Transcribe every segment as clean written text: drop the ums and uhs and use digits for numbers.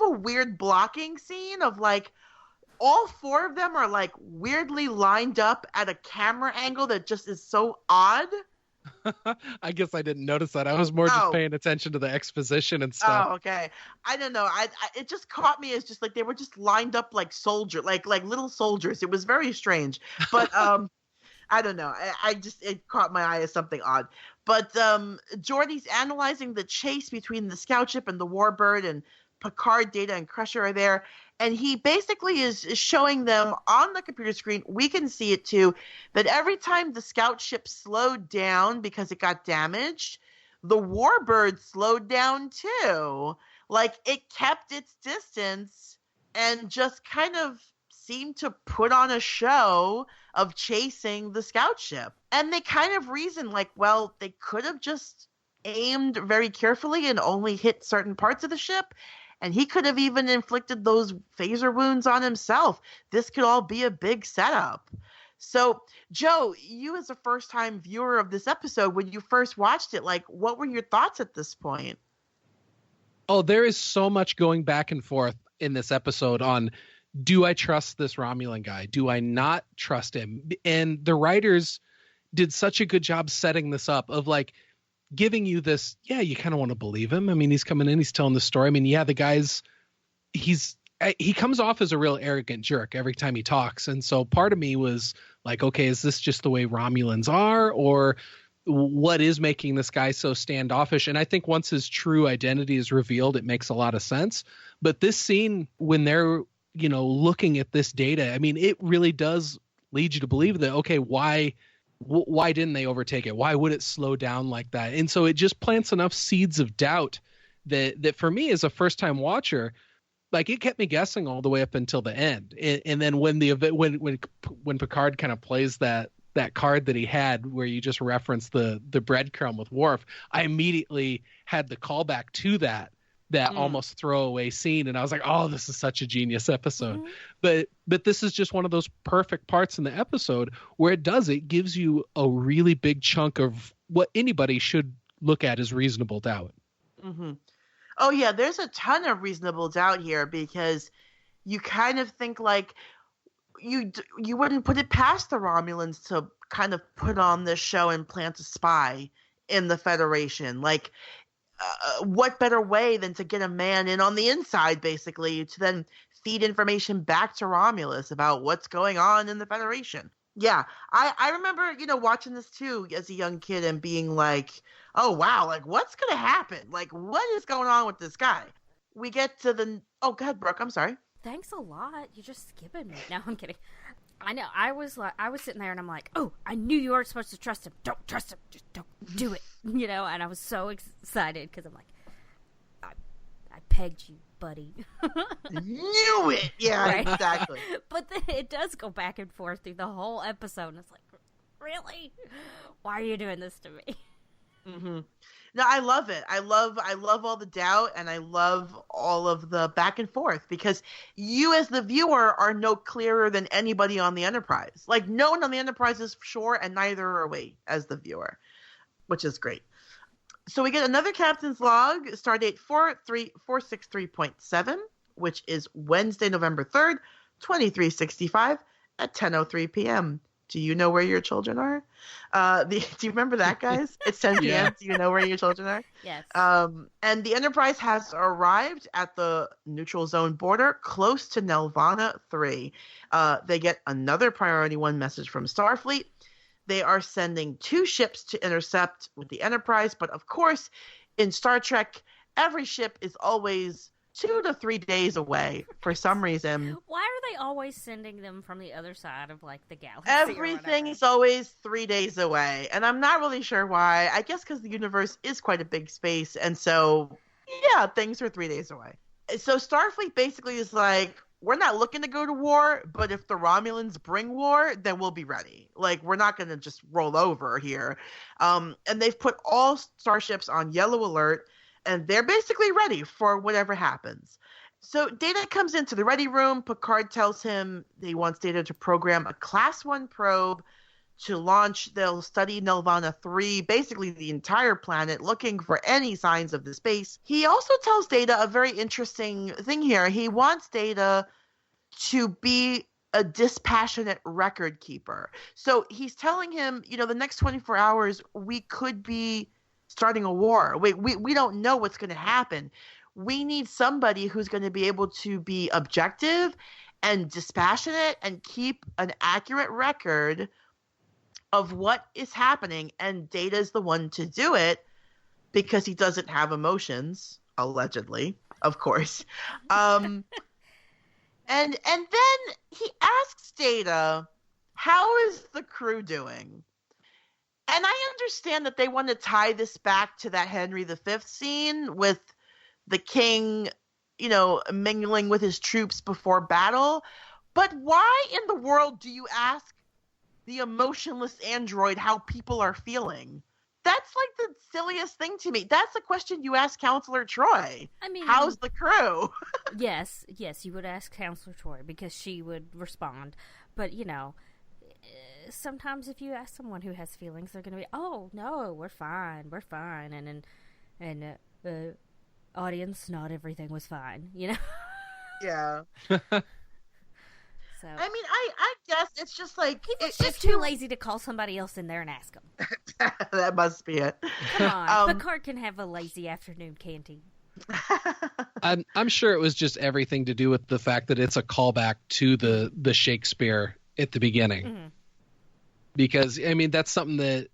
a weird blocking scene of like all four of them are like weirdly lined up at a camera angle that just is so odd. I guess I didn't notice that. I was more just Oh, paying attention to the exposition and stuff. okay. I don't know. It just caught me as just like they were just lined up like like little soldiers. It was very strange. But I don't know. I just it caught my eye as something odd. But Geordi's analyzing the chase between the scout ship and the warbird, and Picard, Data, and Crusher are there. And he basically is showing them on the computer screen, we can see it too, that every time the scout ship slowed down because it got damaged, the warbird slowed down too. Like it kept its distance and just kind of seemed to put on a show of chasing the scout ship. And they kind of reason like, well, they could have just aimed very carefully and only hit certain parts of the ship. And he could have even inflicted those phaser wounds on himself. This could all be a big setup. So, Joe, you as a first-time viewer of this episode, when you first watched it, like, what were your thoughts at this point? Oh, there is so much going back and forth in this episode on, do I trust this Romulan guy? Do I not trust him? And the writers did such a good job setting this up of like giving you this, yeah, you kind of want to believe him. I mean, he's coming in, he's telling the story. I mean, yeah, the guy's, he comes off as a real arrogant jerk every time he talks. And so part of me was like, okay, is this just the way Romulans are, or what is making this guy so standoffish? And I think once his true identity is revealed, it makes a lot of sense. But this scene, when they're, looking at this data, I mean, it really does lead you to believe that, okay, why didn't they overtake it? Why would it slow down like that? And so it just plants enough seeds of doubt that for me as a first time watcher, like it kept me guessing all the way up until the end. And then when when Picard kind of plays that card that he had where you just referenced the breadcrumb with Worf, I immediately had the callback to that almost throwaway scene. And I was like, oh, this is such a genius episode. Mm-hmm. But this is just one of those perfect parts in the episode where it gives you a really big chunk of what anybody should look at as reasonable doubt. Mm-hmm. Oh yeah, there's a ton of reasonable doubt here because you kind of think like you wouldn't put it past the Romulans to kind of put on this show and plant a spy in the Federation. Like, what better way than to get a man in on the inside, basically, to then feed information back to Romulus about what's going on in the Federation. Yeah, I remember, watching this too as a young kid and being like, oh, wow, like, what's going to happen? Like, what is going on with this guy? We get to oh, go ahead, Brooke, I'm sorry. Thanks a lot. You're just skipping me. No, I'm kidding. I know. I was sitting there and I'm like, oh, I knew you weren't supposed to trust him. Don't trust him. Just don't do it. And I was so excited because I'm like, I pegged you, buddy. Knew it. Yeah, right? Exactly. But then it does go back and forth through the whole episode. And it's like, really? Why are you doing this to me? Mm-hmm. No, I love it. I love all the doubt, and I love all of the back and forth because you as the viewer are no clearer than anybody on the Enterprise. Like, no one on the Enterprise is sure, and neither are we as the viewer, which is great. So we get another captain's log, stardate 43463.7, which is Wednesday, November 3rd, 2365 at 10:03 p.m. Do you know where your children are? Do you remember that, guys? It's 10 p.m. Yeah. Do you know where your children are? Yes. And the Enterprise has arrived at the neutral zone border close to Nelvana 3. They get another Priority 1 message from Starfleet. They are sending 2 ships to intercept with the Enterprise. But of course, in Star Trek, every ship is always 2 to 3 days away for some reason. Why are they always sending them from the other side of like the galaxy? Everything is always 3 days away, and I'm not really sure why. I guess because the universe is quite a big space, and so yeah, things are 3 days away. So Starfleet basically is like, we're not looking to go to war, but if the Romulans bring war, then we'll be ready. Like, we're not going to just roll over here. And they've put all starships on yellow alert, and they're basically ready for whatever happens. So Data comes into the ready room. Picard tells him he wants Data to program a Class 1 probe to launch. They'll study Nelvana 3, basically the entire planet, looking for any signs of the space. He also tells Data a very interesting thing here. He wants Data to be a dispassionate record keeper. So he's telling him, the next 24 hours, we could be starting a war. We don't know what's going to happen. We need somebody who's going to be able to be objective and dispassionate and keep an accurate record of what is happening. And Data is the one to do it because he doesn't have emotions, allegedly, of course. And then he asks Data, how is the crew doing? And I understand that they want to tie this back to that Henry V scene with the king, mingling with his troops before battle. But why in the world do you ask the emotionless android how people are feeling? That's like the silliest thing to me. That's a question you ask Counselor Troy. I mean, how's the crew? yes, you would ask Counselor Troy because she would respond. But, sometimes if you ask someone who has feelings, they're going to be, oh, no, we're fine. And audience, not everything was fine, Yeah. So I mean, I guess it's just like... He was just too lazy to call somebody else in there and ask them. That must be it. Come on, Picard can have a lazy afternoon, can't he? I'm sure it was just everything to do with the fact that it's a callback to the Shakespeare at the beginning. Mm-hmm. Because, I mean, that's something that,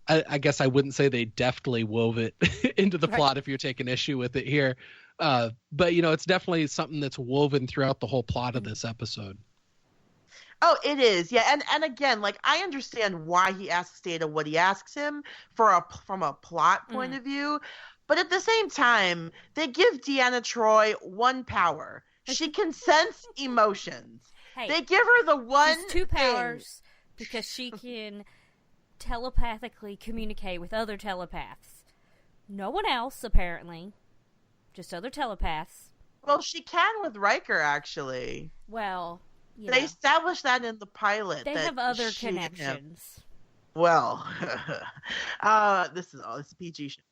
I guess I wouldn't say they deftly wove it into the plot if you're taking issue with it here. But, it's definitely something that's woven throughout the whole plot of this episode. Oh, it is. Yeah. And again, like, I understand why he asks Data what he asks him from a plot point of view. But at the same time, they give Deanna Troi one power. She can sense emotions. Hey, they give her the one she's two powers because she can telepathically communicate with other telepaths. No one else, apparently. Just other telepaths. Well, she can with Riker, actually. Well, they established that in the pilot. They have other connections. Well, this is PG shit.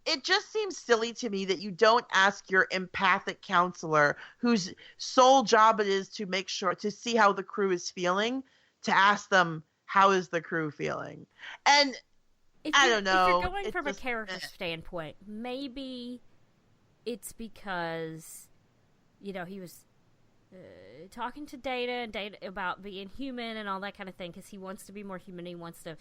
It just seems silly to me that you don't ask your empathic counselor, whose sole job it is to make sure to see how the crew is feeling, to ask them how is the crew feeling. And I don't know. If you're going from a character standpoint, maybe it's because he was talking to Data about being human and all that kind of thing, because he wants to be more human. He wants to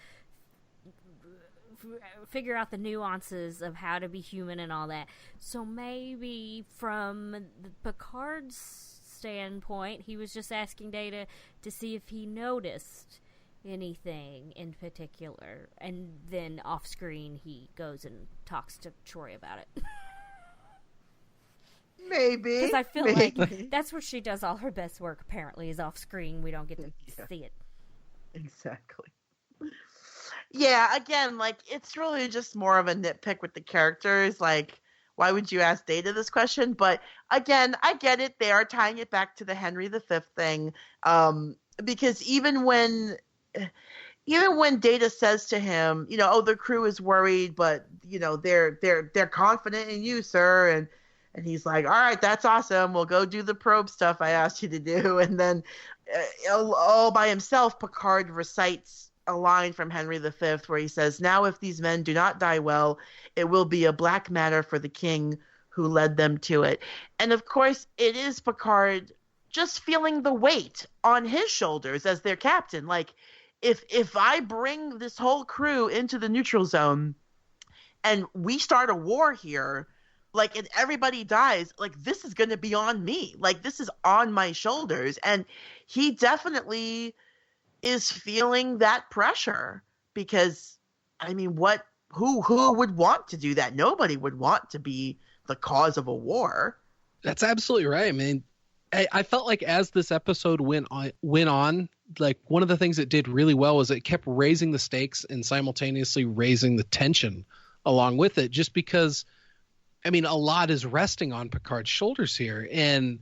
figure out the nuances of how to be human and all that. So maybe from Picard's standpoint, he was just asking Data to see if he noticed anything in particular, and then off screen he goes and talks to Troy about it. Maybe, because I feel like that's where she does all her best work, apparently, is off screen. We don't get to see it. Exactly. Yeah, again, like, it's really just more of a nitpick with the characters. Like, why would you ask Data this question? But again, I get it. They are tying it back to the Henry V thing, because even when Data says to him, the crew is worried, but they're confident in you, sir, and he's like, all right, that's awesome. We'll go do the probe stuff I asked you to do. And then all by himself, Picard recites a line from Henry V where he says, now if these men do not die well, it will be a black matter for the king who led them to it. And of course, it is Picard just feeling the weight on his shoulders as their captain. Like, if I bring this whole crew into the neutral zone and we start a war here, like, and everybody dies, like, this is going to be on me. Like, this is on my shoulders. And he definitely is feeling that pressure because, I mean, who would want to do that? Nobody would want to be the cause of a war. That's absolutely right. I mean, I felt like as this episode went on, like, one of the things it did really well was it kept raising the stakes and simultaneously raising the tension along with it, just because, I mean, a lot is resting on Picard's shoulders here. And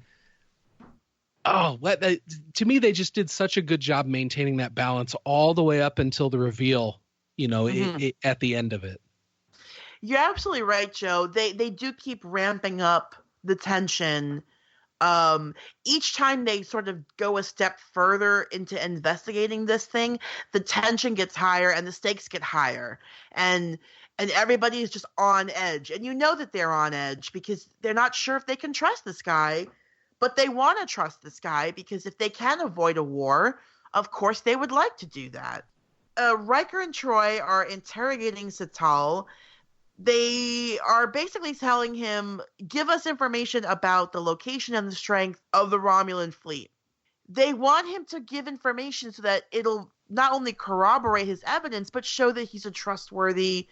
To me, they just did such a good job maintaining that balance all the way up until the reveal, at the end of it. You're absolutely right, Joe. They do keep ramping up the tension. Each time they sort of go a step further into investigating this thing, the tension gets higher and the stakes get higher. And everybody is just on edge. And you know that they're on edge because they're not sure if they can trust this guy, but they want to trust this guy because if they can avoid a war, of course they would like to do that. Riker and Troy are interrogating Sital. They are basically telling him, give us information about the location and the strength of the Romulan fleet. They want him to give information so that it'll not only corroborate his evidence, but show that he's a trustworthy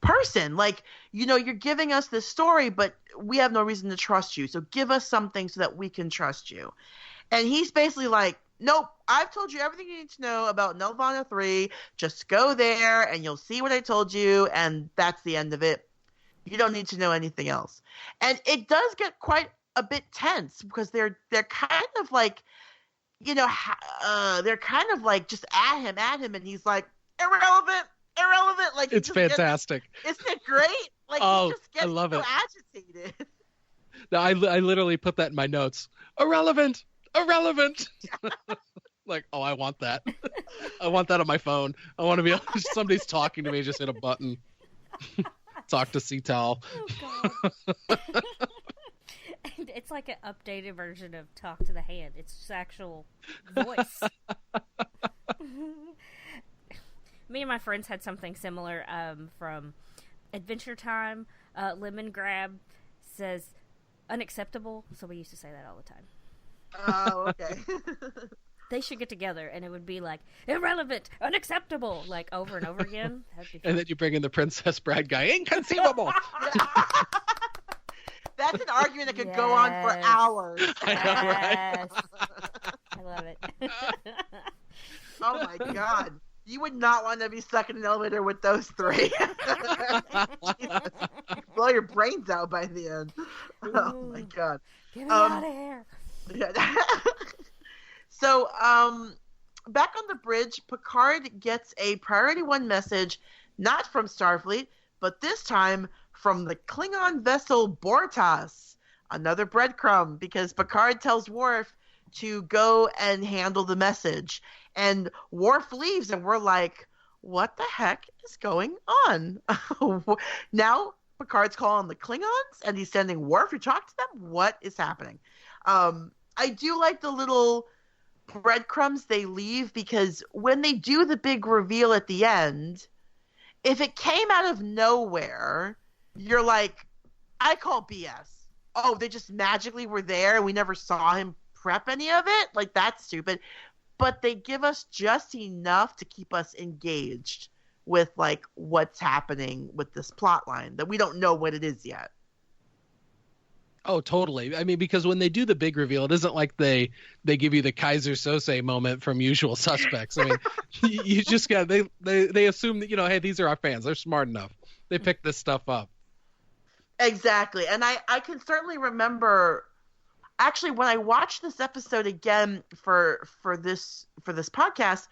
person. Like, you're giving us this story, but we have no reason to trust you. So give us something so that we can trust you. And he's basically like, nope, I've told you everything you need to know about Nelvana 3. Just go there and you'll see what I told you. And that's the end of it. You don't need to know anything else. And it does get quite a bit tense because they're kind of like, they're kind of like just at him. And he's like, irrelevant. Like, it's fantastic. Isn't it great? Like, he just gets so agitated. No, I literally put that in my notes. Irrelevant. Like, oh, I want that. I want that on my phone. I want to be able to, somebody's talking to me, just hit a button. Talk to Sital. Oh, God. It's like an updated version of Talk to the Hand. It's just actual voice. Me and my friends had something similar from Adventure Time. Lemon Grab says unacceptable, so we used to say that all the time. Oh, okay. They should get together, and it would be like, irrelevant, unacceptable, like over and over again. And then you bring in the Princess Bride guy, inconceivable. That's an argument that could go on for hours. I know, right? I love it. Oh, my God. You would not want to be stuck in an elevator with those three. You blow your brains out by the end. Oh, my God. Get me out of here. Yeah. So, back on the bridge, Picard gets a Priority 1 message, not from Starfleet, but this time from the Klingon vessel Bortas. Another breadcrumb, because Picard tells Worf to go and handle the message. And Worf leaves, and we're like, what the heck is going on? Now, Picard's calling the Klingons, and he's sending Worf to talk to them? What is happening? I do like the little breadcrumbs they leave, because when they do the big reveal at the end, if it came out of nowhere, you're like, I call BS. Oh, they just magically were there and we never saw him prep any of it? Like, that's stupid. But they give us just enough to keep us engaged with, like, what's happening with this plot line that we don't know what it is yet. Oh, totally. I mean, because when they do the big reveal, it isn't like they give you the Kaiser Sose moment from Usual Suspects. I mean, you just got they assume that, hey, these are our fans. They're smart enough. They picked this stuff up. Exactly. And I can certainly remember, actually, when I watched this episode again for this podcast,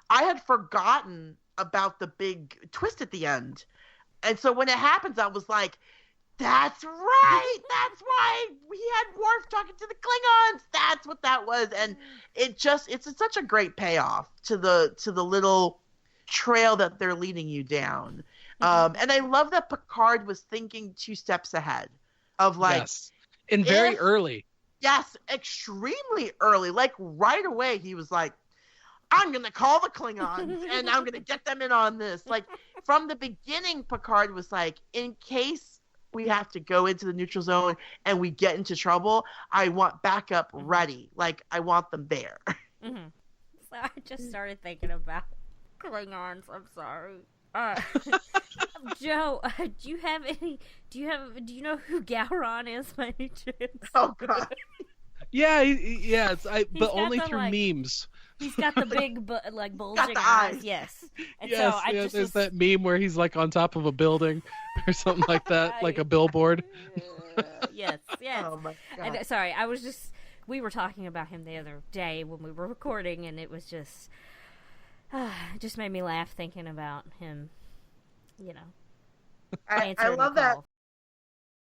I had forgotten about the big twist at the end. And so when it happens, I was like, that's right. That's why we had Worf talking to the Klingons. That's what that was. And it's such a great payoff to the little trail that they're leading you down. And I love that Picard was thinking 2 steps ahead of, like, yes. And very early. Yes, extremely early. Like, right away, he was like, I'm going to call the Klingons and I'm going to get them in on this. Like, from the beginning, Picard was like, in case we have to go into the neutral zone and we get into trouble, I want backup ready. Like, I want them there. Mm-hmm. So I just started thinking about Klingons. I'm sorry. Joe, do you know who Gowron is by any chance? Oh, God. Yeah, but only through memes. He's got the big, bulging eyes. Yes. And yes, so I there's that meme where he's, like, on top of a building or something like that, like a billboard. Yes. Oh, my God. And, sorry, I was just we were talking about him the other day when we were recording, and it was just, it just made me laugh thinking about him, I love that.